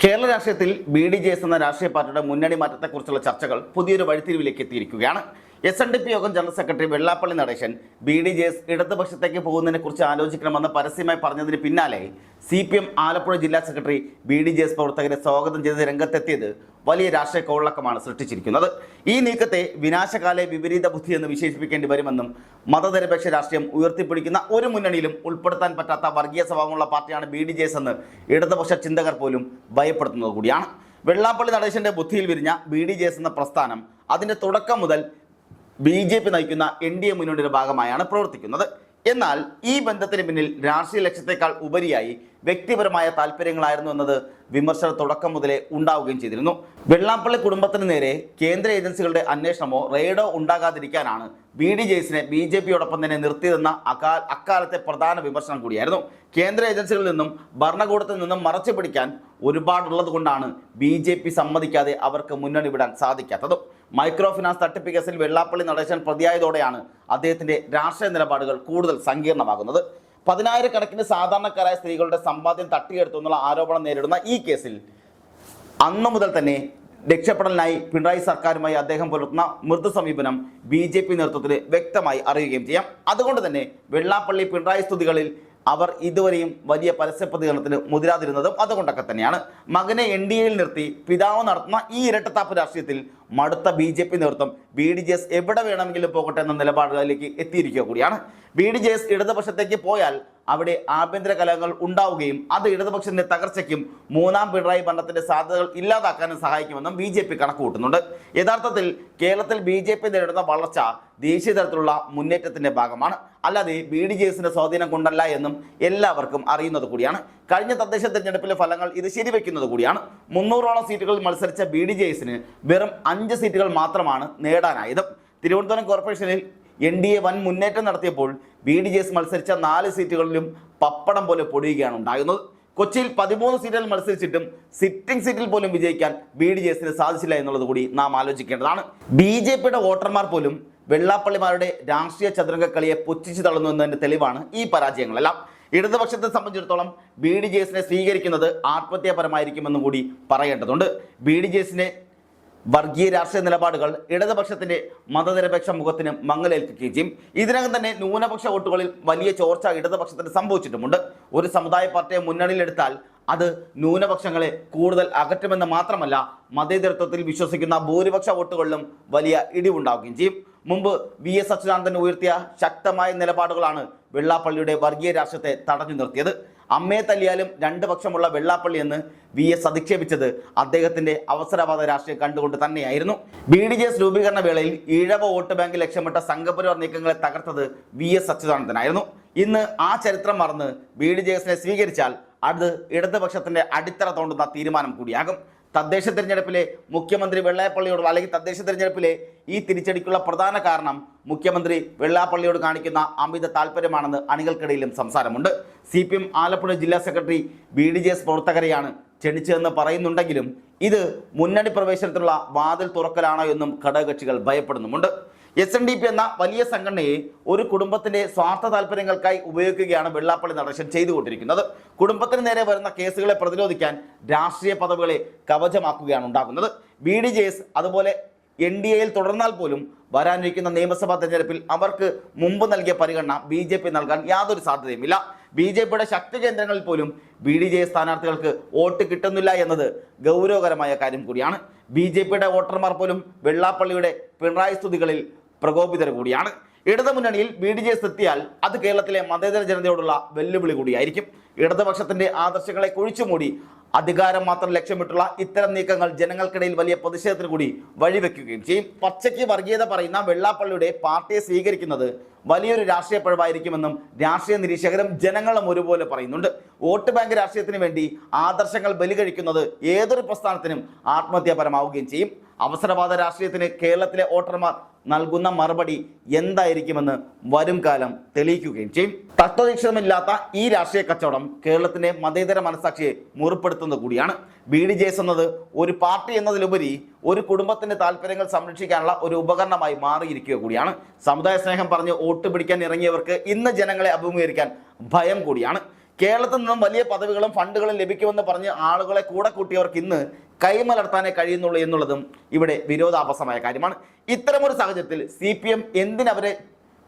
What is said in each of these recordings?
കേരള രാഷ്ട്രീയത്തിൽ BDJS എന്ന രാഷ്ട്രീയ പാർട്ടിയുടെ മുന്നണി മാറ്റത്തെക്കുറിച്ചുള്ള ചർച്ചകൾ പുതിയൊരു വഴിത്തിരിവിലേക്ക് എത്തിയിരിക്കുകയാണ്. SNDP യോഗം general secretary Vellappally Natesan BDJS ഇടതുപക്ഷത്തേക്ക് പോകുന്നതിനെക്കുറിച്ച് ആലോചിക്കണമെന്ന് പരസ്യമായി പറഞ്ഞതിന് പിന്നാലെ CPM ആലപ്പുഴ ജില്ലാ സെക്രട്ടറി BDJS പ്രവർത്തകരെ സ്വാഗതം ചെയ്ത് രംഗത്തെത്തിയത് വലിയ രാഷ്ട്രീയ കോളക്കമാണ് സൃഷ്ടിച്ചിരിക്കുന്നത്. ഈ നീക്കത്തെ വിനാശകാലെ വിപരീത ബുദ്ധി എന്ന് വിശേഷിപ്പിക്കേണ്ടി വരുമെന്നും മതനിരപേക്ഷ രാഷ്ട്രീയം ഉയർത്തിപ്പിടിക്കുന്ന ഒരു മുന്നണിയിലും ഉൾപ്പെടുത്താൻ പറ്റാത്ത വർഗീയ സ്വഭാവമുള്ള പാർട്ടിയാണ് BDJS എന്ന് ഇടതുപക്ഷ ചിന്തകർ പോലും ഭയപ്പെടുത്തുന്നത് കൂടിയാണ്. വെള്ളാപ്പള്ളി നടേശന്റെ ബുദ്ധിയിൽ വിരിഞ്ഞ BDJS എന്ന പ്രസ്ഥാനം അതിന്റെ തുടക്കം മുതൽ BJP നയിക്കുന്ന NDA മുന്നണിയുടെ ഭാഗമായാണ് പ്രവർത്തിക്കുന്നത്. എന്നാൽ ഈ ബന്ധത്തിന് പിന്നിൽ രാഷ്ട്രീയ ലക്ഷ്യത്തെക്കാൾ ഉപരിയായി വ്യക്തിപരമായ താല്പര്യങ്ങളായിരുന്നു എന്നത് വിമർശനം തുടക്കം മുതലേ ഉണ്ടാവുകയും ചെയ്തിരുന്നു. വെള്ളാപ്പള്ളി കുടുംബത്തിന് നേരെ കേന്ദ്ര ഏജൻസികളുടെ അന്വേഷണമോ റെയ്ഡോ ഉണ്ടാകാതിരിക്കാനാണ് BDJSനെ BJPയോടൊപ്പം തന്നെ നിർത്തിയതെന്ന അക്കാലത്തെ പ്രധാന വിമർശനം കൂടിയായിരുന്നു. കേന്ദ്ര ഏജൻസികളിൽ നിന്നും ഭരണകൂടത്തിൽ നിന്നും മറച്ചു പിടിക്കാൻ ഒരുപാടുള്ളത് കൊണ്ടാണ് BJP സമ്മതിക്കാതെ അവർക്ക് മുന്നണി വിടാൻ സാധിക്കാത്തത്. മൈക്രോ ഫിനാൻസ് തട്ടിപ്പ് കേസിൽ വെള്ളാപ്പള്ളി നടേശൻ പ്രതിയായതോടെയാണ് അദ്ദേഹത്തിന്റെ രാഷ്ട്രീയ നിലപാടുകൾ കൂടുതൽ സങ്കീർണമാകുന്നത്. 10,000-കണക്കിന് സാധാരണക്കാരായ സ്ത്രീകളുടെ സമ്പാദ്യം തട്ടിയെടുത്തു എന്നുള്ള ആരോപണം നേരിടുന്ന ഈ കേസിൽ അന്നു മുതൽ തന്നെ രക്ഷപ്പെടലിനായി പിണറായി സർക്കാരുമായി അദ്ദേഹം പുലർത്തുന്ന മൃദു സമീപനം BJP നേതൃത്വത്തിന് വ്യക്തമായി അറിയുകയും ചെയ്യാം. അതുകൊണ്ട് തന്നെ വെള്ളാപ്പള്ളി പിണറായി സ്തുതികളിൽ അവർ ഇതുവരെയും വലിയ പരസ്യ പ്രതികരണത്തിന് മുതിരാതിരുന്നതും അതുകൊണ്ടൊക്കെ തന്നെയാണ്. മകനെ NDAയിൽ നിർത്തി പിതാവ് നടത്തുന്ന ഈ ഇരട്ടത്താപ്പ് രാഷ്ട്രീയത്തിൽ മടുത്ത BJP നേതൃത്വം BDJS എവിടെ വേണമെങ്കിലും പോകട്ടെ എന്ന നിലപാടുകളിലേക്ക് എത്തിയിരിക്കുക കൂടിയാണ്. BDJS ഇടതുപക്ഷത്തേക്ക് പോയാൽ അവിടെ ആഭ്യന്തര കലഹങ്ങൾ ഉണ്ടാവുകയും അത് ഇടതുപക്ഷത്തിന്റെ തകർച്ചയ്ക്കും മൂന്നാം പിണറായി ഭരണത്തിന്റെ സാധ്യതകൾ ഇല്ലാതാക്കാനും സഹായിക്കുമെന്നും BJP കണക്കുകൂട്ടുന്നുണ്ട്. യഥാർത്ഥത്തിൽ കേരളത്തിൽ BJP നേരിടുന്ന വളർച്ച ദേശീയ തലത്തിലുള്ള മുന്നേറ്റത്തിന്റെ ഭാഗമാണ്, അല്ലാതെ BDJSന്റെ സ്വാധീനം കൊണ്ടല്ല എന്നും എല്ലാവർക്കും അറിയുന്നത് കൂടിയാണ്. കഴിഞ്ഞ തദ്ദേശ തെരഞ്ഞെടുപ്പിലെ ഫലങ്ങൾ ഇത് ശരിവെക്കുന്നത് കൂടിയാണ്. 300ഓളം സീറ്റുകളിൽ മത്സരിച്ച BDJSന് വെറും 5 സീറ്റുകൾ മാത്രമാണ് നേടാനായത്. തിരുവനന്തപുരം കോർപ്പറേഷനിൽ NDA വൻ മുന്നേറ്റം നടത്തിയപ്പോൾ BDJS മത്സരിച്ച 4 സീറ്റുകളിലും പപ്പടം പോലെ പൊടിയുകയാണ് ഉണ്ടാകുന്നത്. കൊച്ചിയിൽ 13 സീറ്റുകൾ മത്സരിച്ചിട്ടും സിറ്റിംഗ് സീറ്റിൽ പോലും വിജയിക്കാൻ BDJSന് സാധിച്ചില്ല എന്നുള്ളത് കൂടി നാം ആലോചിക്കേണ്ടതാണ്. BJPയുടെ വോട്ടർമാർ പോലും വെള്ളാപ്പള്ളിമാരുടെ രാഷ്ട്രീയ ചതുരംഗക്കളിയെ പുച്ഛിച്ചു തള്ളുന്നു എന്നതിന്റെ തെളിവാണ് ഈ പരാജയങ്ങളെല്ലാം. ഇടതുപക്ഷത്തെ സംബന്ധിച്ചിടത്തോളം BDJSനെ സ്വീകരിക്കുന്നത് ആത്മഹത്യാപരമായിരിക്കുമെന്നും കൂടി പറയേണ്ടതുണ്ട്. BDJSന്റെ വർഗീയ രാഷ്ട്രീയ നിലപാടുകൾ ഇടതുപക്ഷത്തിന്റെ മതനിരപേക്ഷ മുഖത്തിന് മങ്ങലേൽക്കുകയും ചെയ്യും. ഇതിനകം തന്നെ ന്യൂനപക്ഷ വോട്ടുകളിൽ വലിയ ചോർച്ച ഇടതുപക്ഷത്തിന് സംഭവിച്ചിട്ടുമുണ്ട്. ഒരു സമുദായ പാർട്ടിയെ മുന്നണിയിലെടുത്താൽ അത് ന്യൂനപക്ഷങ്ങളെ കൂടുതൽ അകറ്റുമെന്ന് മാത്രമല്ല, മതേതരത്വത്തിൽ വിശ്വസിക്കുന്ന ഭൂരിപക്ഷ വോട്ടുകളിലും വലിയ ഇടിവുണ്ടാവുകയും ചെയ്യും. മുമ്പ് VS അച്യുതാനന്ദൻ ഉയർത്തിയ ശക്തമായ നിലപാടുകളാണ് വെള്ളാപ്പള്ളിയുടെ വർഗീയ രാഷ്ട്രീയത്തെ തടഞ്ഞു നിർത്തിയത്. അമ്മയെ തല്ലിയാലും 2 പക്ഷമുള്ള വെള്ളാപ്പള്ളി എന്ന് VS അധിക്ഷേപിച്ചത് അദ്ദേഹത്തിന്റെ അവസരവാദ രാഷ്ട്രീയം കണ്ടുകൊണ്ട് തന്നെയായിരുന്നു. BDJS രൂപീകരണ വേളയിൽ ഈഴവ വോട്ട് ബാങ്ക് ലക്ഷ്യമിട്ട സംഘപരിവാർ നീക്കങ്ങളെ തകർത്തത് VS അച്യുതാനന്ദനായിരുന്നു. ഇന്ന് ആ ചരിത്രം മറന്ന് BDJSനെ സ്വീകരിച്ചാൽ അത് ഇടതുപക്ഷത്തിന്റെ അടിത്തറ തോണ്ടുന്ന തീരുമാനം കൂടിയാകും. തദ്ദേശ തെരഞ്ഞെടുപ്പിലെ മുഖ്യമന്ത്രി വെള്ളാപ്പള്ളിയോട് അല്ലെങ്കിൽ തദ്ദേശ തെരഞ്ഞെടുപ്പിലെ ഈ തിരിച്ചടിക്കുള്ള പ്രധാന കാരണം മുഖ്യമന്ത്രി വെള്ളാപ്പള്ളിയോട് കാണിക്കുന്ന അമിത താല്പര്യമാണെന്ന് അണികൾക്കിടയിലും സംസാരമുണ്ട്. CPM ആലപ്പുഴ ജില്ലാ സെക്രട്ടറി BDJS പ്രവർത്തകരെയാണ് ക്ഷണിച്ചതെന്ന് പറയുന്നുണ്ടെങ്കിലും ഇത് മുന്നണി പ്രവേശനത്തിനുള്ള വാതിൽ തുറക്കലാണോ എന്നും ഘടകകക്ഷികൾ ഭയപ്പെടുന്നുമുണ്ട്. SNDP എന്ന വലിയ സംഘടനയെ ഒരു കുടുംബത്തിന്റെ സ്വാർത്ഥ താല്പര്യങ്ങൾക്കായി ഉപയോഗിക്കുകയാണ് വെള്ളാപ്പള്ളി നടേശൻ ചെയ്തുകൊണ്ടിരിക്കുന്നത്. കുടുംബത്തിന് നേരെ വരുന്ന കേസുകളെ പ്രതിരോധിക്കാൻ രാഷ്ട്രീയ പദവികളെ കവചമാക്കുകയാണ് ഉണ്ടാകുന്നത്. BDJS അതുപോലെ NDAയിൽ തുടർന്നാൽ പോലും വരാനിരിക്കുന്ന നിയമസഭാ തെരഞ്ഞെടുപ്പിൽ അവർക്ക് മുമ്പ് നൽകിയ പരിഗണന BJP നൽകാൻ യാതൊരു സാധ്യതയുമില്ല. BJPയുടെ ശക്തി കേന്ദ്രങ്ങളിൽ പോലും BDJS സ്ഥാനാർത്ഥികൾക്ക് വോട്ട് കിട്ടുന്നില്ല എന്നത് ഗൗരവകരമായ കാര്യം കൂടിയാണ്. BJPയുടെ വോട്ടർമാർ പോലും വെള്ളാപ്പള്ളിയുടെ പിണറായി സ്തുതികളിൽ പ്രകോപിതർ കൂടിയാണ്. ഇടതുമുന്നണിയിൽ BDJS എത്തിയാൽ അത് കേരളത്തിലെ മതേതര ജനതയോടുള്ള വെല്ലുവിളി കൂടിയായിരിക്കും. ഇടതുപക്ഷത്തിന്റെ ആദർശങ്ങളെ കുഴിച്ചുമൂടി അധികാരം മാത്രം ലക്ഷ്യമിട്ടുള്ള ഇത്തരം നീക്കങ്ങൾ ജനങ്ങൾക്കിടയിൽ വലിയ പ്രതിഷേധത്തിന് കൂടി വഴിവെക്കുകയും ചെയ്യും. പച്ചയ്ക്ക് വർഗീയത പറയുന്ന വെള്ളാപ്പള്ളിയുടെ പാർട്ടിയെ സ്വീകരിക്കുന്നത് വലിയൊരു രാഷ്ട്രീയ പിഴവായിരിക്കുമെന്നും രാഷ്ട്രീയ നിരീക്ഷകരും ജനങ്ങളും ഒരുപോലെ പറയുന്നുണ്ട്. വോട്ട് ബാങ്ക് രാഷ്ട്രീയത്തിന് വേണ്ടി ആദർശങ്ങൾ ബലി കഴിക്കുന്നത് ഏതൊരു പ്രസ്ഥാനത്തിനും ആത്മഹത്യാപരമാവുകയും ചെയ്യും. അവസരവാദ രാഷ്ട്രീയത്തിന് കേരളത്തിലെ വോട്ടർമാർ നൽകുന്ന മറുപടി എന്തായിരിക്കുമെന്ന് വരും കാലം തെളിയിക്കുകയും ചെയ്യും. തത്വദീക്ഷണമില്ലാത്ത ഈ രാഷ്ട്രീയ കച്ചവടം കേരളത്തിന്റെ മതേതര മനസാക്ഷിയെ മുറിപ്പെടുത്തുന്നത് കൂടിയാണ്. BDJS എന്നത് ഒരു പാർട്ടി എന്നതിലുപരി ഒരു കുടുംബത്തിന്റെ താല്പര്യങ്ങൾ സംരക്ഷിക്കാനുള്ള ഒരു ഉപകരണമായി മാറിയിരിക്കുക കൂടിയാണ്. സമുദായ സ്നേഹം പറഞ്ഞ് വോട്ട് പിടിക്കാൻ ഇറങ്ങിയവർക്ക് ഇന്ന് ജനങ്ങളെ അഭിമുഖീകരിക്കാൻ ഭയം കൂടിയാണ്. കേരളത്തിൽ നിന്നും വലിയ പദവികളും ഫണ്ടുകളും ലഭിക്കുമെന്ന് പറഞ്ഞ് ആളുകളെ കൂടെ കൂട്ടിയവർക്ക് ഇന്ന് കൈമലർത്താനേ കഴിയുന്നുള്ളൂ എന്നുള്ളതും ഇവിടെ വിരോധാഭാസമായ കാര്യമാണ്. ഇത്തരമൊരു സാഹചര്യത്തിൽ CPM എന്തിനവരെ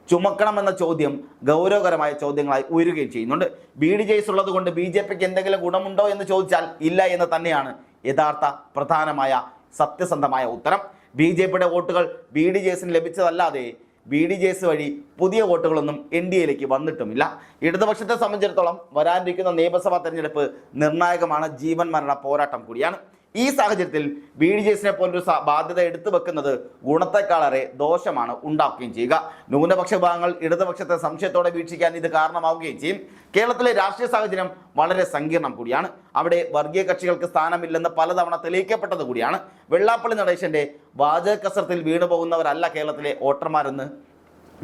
ചുമക്കണമെന്ന ചോദ്യം ഗൗരവകരമായ ചോദ്യങ്ങളായി ഉയരുകയും ചെയ്യുന്നുണ്ട്. BDJs ഉള്ളത് കൊണ്ട് BJPക്ക് എന്തെങ്കിലും ഗുണമുണ്ടോ എന്ന് ചോദിച്ചാൽ ഇല്ല എന്ന് തന്നെയാണ് യഥാർത്ഥ പ്രധാനമായ സത്യസന്ധമായ ഉത്തരം. BJPയുടെ വോട്ടുകൾ BDJസിന് ലഭിച്ചതല്ലാതെ BDJs വഴി പുതിയ വോട്ടുകളൊന്നും NDAയിലേക്ക് വന്നിട്ടുമില്ല. ഇടതുപക്ഷത്തെ സംബന്ധിച്ചിടത്തോളം വരാനിരിക്കുന്ന നിയമസഭാ തെരഞ്ഞെടുപ്പ് നിർണായകമാണ്, ജീവൻ മരണ പോരാട്ടം കൂടിയാണ്. ഈ സാഹചര്യത്തിൽ BDJസിനെ പോലൊരു ബാധ്യത എടുത്തു വെക്കുന്നത് ഗുണത്തെക്കാളേറെ ദോഷമാണ് ഉണ്ടാക്കുകയും ചെയ്യുക. ന്യൂനപക്ഷ വിഭാഗങ്ങൾ ഇടതുപക്ഷത്തെ സംശയത്തോടെ വീക്ഷിക്കാൻ ഇത് കാരണമാവുകയും ചെയ്യും. കേരളത്തിലെ രാഷ്ട്രീയ സാഹചര്യം വളരെ സങ്കീർണം കൂടിയാണ്. അവിടെ വർഗീയ കക്ഷികൾക്ക് സ്ഥാനമില്ലെന്ന് പലതവണ തെളിയിക്കപ്പെട്ടത് കൂടിയാണ്. വെള്ളാപ്പള്ളി നടേശന്റെ വാചക കസരത്തിൽ വീണുപോകുന്നവരല്ല കേരളത്തിലെ വോട്ടർമാരെന്ന്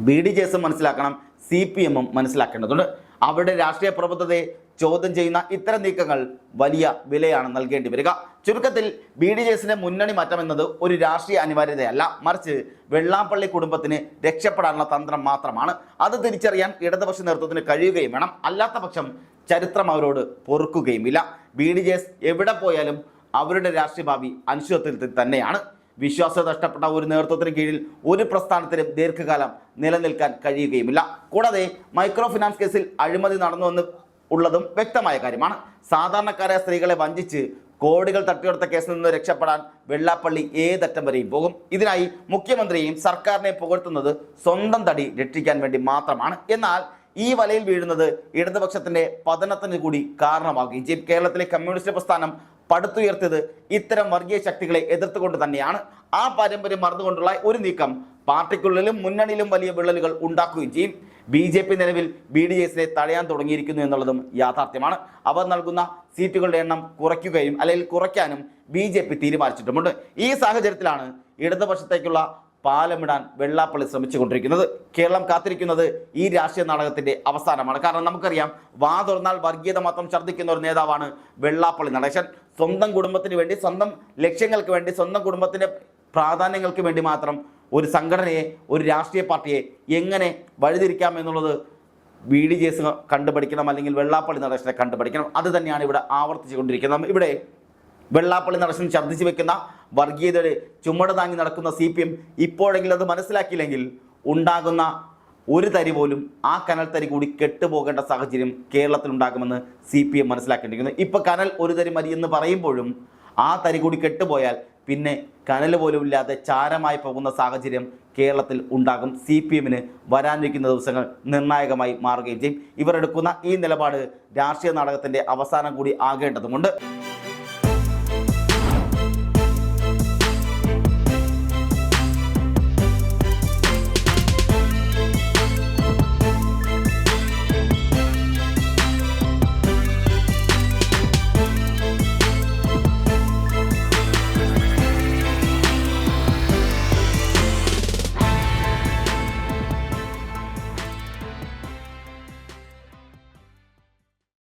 BDJs മനസ്സിലാക്കണം, CPM മനസ്സിലാക്കേണ്ടതുണ്ട്. അവരുടെ രാഷ്ട്രീയ പ്രബുദ്ധതയെ ചോദ്യം ചെയ്യുന്ന ഇത്തരം നീക്കങ്ങൾ വലിയ വിലയാണ് നൽകേണ്ടി വരിക. ചുരുക്കത്തിൽ BDJസിന്റെ മുന്നണി മാറ്റം എന്നത് ഒരു രാഷ്ട്രീയ അനിവാര്യതയല്ല, മറിച്ച് വെള്ളാപ്പള്ളി കുടുംബത്തിന് രക്ഷപ്പെടാനുള്ള തന്ത്രം മാത്രമാണ്. അത് തിരിച്ചറിയാൻ ഇടതുപക്ഷ നേതൃത്വത്തിന് കഴിയുകയും വേണം. അല്ലാത്ത പക്ഷം ചരിത്രം അവരോട് പൊറുക്കുകയുമില്ല. BDJs എവിടെ പോയാലും അവരുടെ രാഷ്ട്രീയ ഭാവി അനിശ്ചിതത്വത്തിൽ തന്നെയാണ്. വിശ്വാസം നഷ്ടപ്പെട്ട ഒരു നേതൃത്വത്തിന് കീഴിൽ ഒരു പ്രസ്ഥാനത്തിനും ദീർഘകാലം നിലനിൽക്കാൻ കഴിയുകയുമില്ല. കൂടാതെ മൈക്രോ ഫിനാൻസ് കേസിൽ അഴിമതി നടന്നുവെന്ന് ഉള്ളതും വ്യക്തമായ കാര്യമാണ്. സാധാരണക്കാരായ സ്ത്രീകളെ വഞ്ചിച്ച് കോടികൾ തട്ടിയെടുത്ത കേസിൽ നിന്ന് രക്ഷപ്പെടാൻ വെള്ളാപ്പള്ളി ഏതറ്റം വരെയും പോകും. ഇതിനായി മുഖ്യമന്ത്രിയെയും സർക്കാരിനെ പുകഴ്ത്തുന്നത് സ്വന്തം തടി രക്ഷിക്കാൻ വേണ്ടി മാത്രമാണ്. എന്നാൽ ഈ വലയിൽ വീഴുന്നത് ഇടതുപക്ഷത്തിന്റെ പതനത്തിന് കൂടി കാരണമാവുകയും ചെയ്യും. കേരളത്തിലെ കമ്മ്യൂണിസ്റ്റ് പ്രസ്ഥാനം പടുത്തുയർത്തിയത് ഇത്തരം വർഗീയ ശക്തികളെ എതിർത്തുകൊണ്ട് തന്നെയാണ്. ആ പാരമ്പര്യം മറന്നുകൊണ്ടുള്ള ഒരു നീക്കം പാർട്ടിക്കുള്ളിലും മുന്നണിയിലും വലിയ വിള്ളലുകൾ ഉണ്ടാക്കുകയും ചെയ്യും. BJP നിലവിൽ BDJസിനെ തടയാൻ തുടങ്ങിയിരിക്കുന്നു എന്നുള്ളതും യാഥാർത്ഥ്യമാണ്. അവർ നൽകുന്ന സീറ്റുകളുടെ എണ്ണം കുറയ്ക്കുകയും അല്ലെങ്കിൽ കുറയ്ക്കാനും BJP തീരുമാനിച്ചിട്ടുമുണ്ട്. ഈ സാഹചര്യത്തിലാണ് ഇടതുപക്ഷത്തേക്കുള്ള പാലമിടാൻ വെള്ളാപ്പള്ളി ശ്രമിച്ചുകൊണ്ടിരിക്കുന്നത്. കേരളം കാത്തിരിക്കുന്നത് ഈ രാഷ്ട്രീയ നാടകത്തിന്റെ അവസാനമാണ്. കാരണം നമുക്കറിയാം, വാ തുറന്നാൽ വർഗീയത മാത്രം ഛർദ്ദിക്കുന്ന ഒരു നേതാവാണ് വെള്ളാപ്പള്ളി നടേശൻ. സ്വന്തം കുടുംബത്തിന് വേണ്ടി, സ്വന്തം ലക്ഷ്യങ്ങൾക്ക് വേണ്ടി, സ്വന്തം കുടുംബത്തിന്റെ പ്രാധാന്യങ്ങൾക്ക് വേണ്ടി മാത്രം ഒരു സംഘടനയെ, ഒരു രാഷ്ട്രീയ പാർട്ടിയെ എങ്ങനെ വഴിതിരിക്കാം എന്നുള്ളത് BDJs കണ്ടുപഠിക്കണം, അല്ലെങ്കിൽ വെള്ളാപ്പള്ളി നടേശനെ കണ്ടുപഠിക്കണം. അത് തന്നെയാണ് ഇവിടെ ആവർത്തിച്ചുകൊണ്ടിരിക്കുന്നത്. ഇവിടെ വെള്ളാപ്പള്ളി നടേശൻ ഛർദ്ദിച്ചു വെക്കുന്ന വർഗീയതയുടെ ചുമട് താങ്ങി നടക്കുന്ന CPM ഇപ്പോഴെങ്കിലും അത് മനസ്സിലാക്കിയില്ലെങ്കിൽ ഉണ്ടാകുന്ന ഒരു തരി പോലും ആ കനൽ തരി കൂടി കെട്ടുപോകേണ്ട സാഹചര്യം കേരളത്തിൽ ഉണ്ടാകുമെന്ന് CPM മനസ്സിലാക്കേണ്ടിയിരിക്കുന്നു. ഇപ്പോൾ കനൽ ഒരു തരി മതി എന്ന് പറയുമ്പോഴും ആ തരി കൂടി കെട്ടുപോയാൽ പിന്നെ കനൽ പോലും ഇല്ലാതെ ചാരമായി പോകുന്ന സാഹചര്യം കേരളത്തിൽ ഉണ്ടാകും. CPMന് വരാനിരിക്കുന്ന ദിവസങ്ങൾ നിർണായകമായി മാറുകയും ചെയ്യും. ഇവർ എടുക്കുന്ന ഈ നിലപാട് രാഷ്ട്രീയ നാടകത്തിൻ്റെ അവസാനം കൂടി ആകേണ്ടതുണ്ട്.